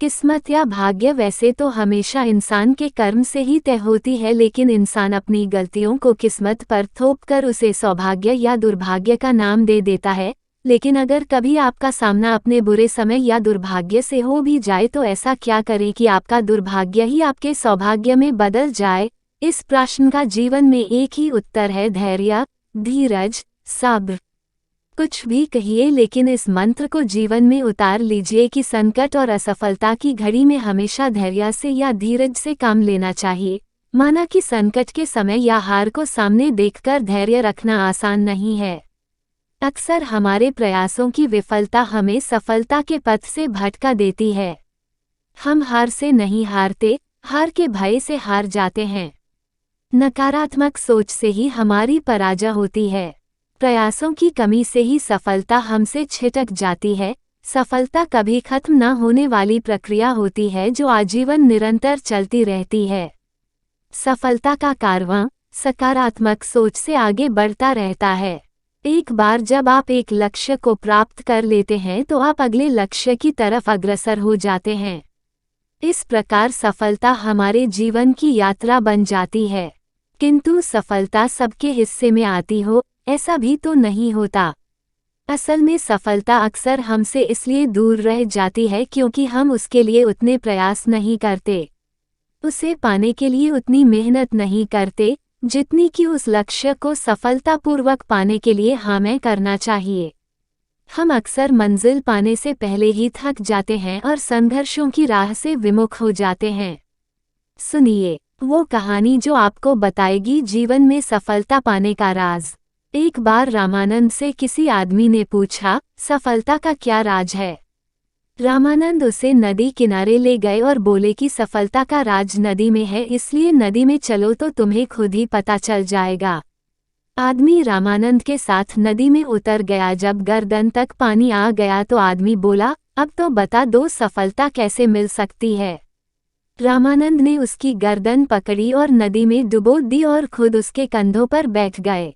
किस्मत या भाग्य वैसे तो हमेशा इंसान के कर्म से ही तय होती है, लेकिन इंसान अपनी गलतियों को किस्मत पर थोपकर उसे सौभाग्य या दुर्भाग्य का नाम दे देता है। लेकिन अगर कभी आपका सामना अपने बुरे समय या दुर्भाग्य से हो भी जाए तो ऐसा क्या करें कि आपका दुर्भाग्य ही आपके सौभाग्य में बदल जाए? इस प्रश्न का जीवन में एक ही उत्तर है: धैर्य, धीरज, सब्र। कुछ भी कहिए, लेकिन इस मंत्र को जीवन में उतार लीजिए कि संकट और असफलता की घड़ी में हमेशा धैर्य से या धीरज से काम लेना चाहिए। माना कि संकट के समय या हार को सामने देखकर धैर्य रखना आसान नहीं है। अक्सर हमारे प्रयासों की विफलता हमें सफलता के पथ से भटका देती है। हम हार से नहीं हारते, हार के भय से हार जाते हैं। नकारात्मक सोच से ही हमारी पराजय होती है। प्रयासों की कमी से ही सफलता हमसे छिटक जाती है। सफलता कभी खत्म न होने वाली प्रक्रिया होती है जो आजीवन निरंतर चलती रहती है। सफलता का कारवां सकारात्मक सोच से आगे बढ़ता रहता है। एक बार जब आप एक लक्ष्य को प्राप्त कर लेते हैं तो आप अगले लक्ष्य की तरफ अग्रसर हो जाते हैं। इस प्रकार सफलता हमारे जीवन की यात्रा बन जाती है। किंतु सफलता सबके हिस्से में आती हो, ऐसा भी तो नहीं होता। असल में सफलता अक्सर हमसे इसलिए दूर रह जाती है क्योंकि हम उसके लिए उतने प्रयास नहीं करते, उसे पाने के लिए उतनी मेहनत नहीं करते जितनी कि उस लक्ष्य को सफलतापूर्वक पाने के लिए हमें करना चाहिए। हम अक्सर मंजिल पाने से पहले ही थक जाते हैं और संघर्षों की राह से विमुख हो जाते हैं। सुनिए वो कहानी जो आपको बताएगी जीवन में सफलता पाने का राज। एक बार रामानंद से किसी आदमी ने पूछा, सफलता का क्या राज है? रामानंद उसे नदी किनारे ले गए और बोले कि सफलता का राज नदी में है, इसलिए नदी में चलो तो तुम्हें खुद ही पता चल जाएगा। आदमी रामानंद के साथ नदी में उतर गया। जब गर्दन तक पानी आ गया तो आदमी बोला, अब तो बता दो सफलता कैसे मिल सकती है? रामानंद ने उसकी गर्दन पकड़ी और नदी में डुबो दी और खुद उसके कंधों पर बैठ गए।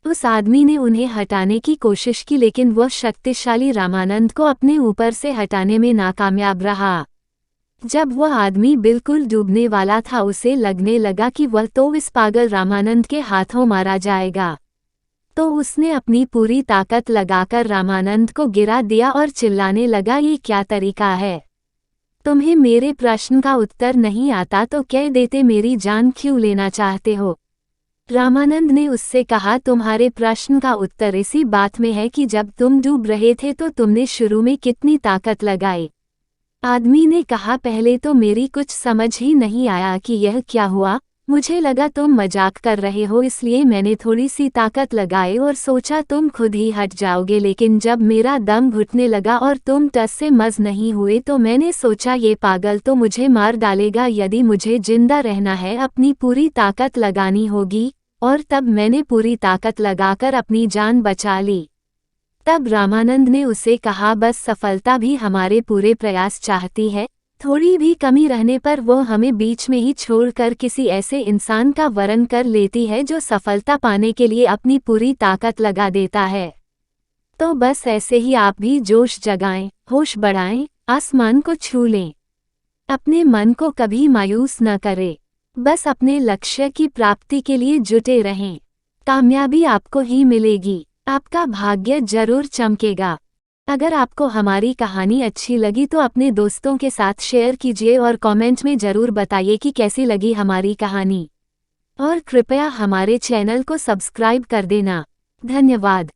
उस आदमी ने उन्हें हटाने की कोशिश की, लेकिन वह शक्तिशाली रामानंद को अपने ऊपर से हटाने में नाकामयाब रहा। जब वह आदमी बिल्कुल डूबने वाला था उसे लगने लगा कि वह तो इस पागल रामानंद के हाथों मारा जाएगा। तो उसने अपनी पूरी ताकत लगाकर रामानंद को गिरा दिया और चिल्लाने लगा, ये क्या तरीका है? तुम्हें मेरे प्रश्न का उत्तर नहीं आता तो कह देते, मेरी जान क्यों लेना चाहते हो? रामानंद ने उससे कहा, तुम्हारे प्रश्न का उत्तर इसी बात में है कि जब तुम डूब रहे थे तो तुमने शुरू में कितनी ताकत लगाई। आदमी ने कहा, पहले तो मेरी कुछ समझ ही नहीं आया कि यह क्या हुआ। मुझे लगा तुम मजाक कर रहे हो, इसलिए मैंने थोड़ी सी ताकत लगाई और सोचा तुम खुद ही हट जाओगे, लेकिन जब मेरा दम घुटने लगा और तुम टस से मस नहीं हुए तो मैंने सोचा ये पागल तो मुझे मार डालेगा। यदि मुझे जिंदा रहना है अपनी पूरी ताकत लगानी होगी, और तब मैंने पूरी ताकत लगाकर अपनी जान बचा ली। तब रामानंद ने उसे कहा, बस सफलता भी हमारे पूरे प्रयास चाहती है। थोड़ी भी कमी रहने पर वो हमें बीच में ही छोड़कर किसी ऐसे इंसान का वरण कर लेती है जो सफलता पाने के लिए अपनी पूरी ताकत लगा देता है। तो बस ऐसे ही आप भी जोश जगाएं, होश बढ़ाएं, आसमान को छू लें। अपने मन को कभी मायूस न करें, बस अपने लक्ष्य की प्राप्ति के लिए जुटे रहें। कामयाबी आपको ही मिलेगी, आपका भाग्य जरूर चमकेगा। अगर आपको हमारी कहानी अच्छी लगी तो अपने दोस्तों के साथ शेयर कीजिए और कमेंट में ज़रूर बताइए कि कैसी लगी हमारी कहानी। और कृपया हमारे चैनल को सब्सक्राइब कर देना। धन्यवाद।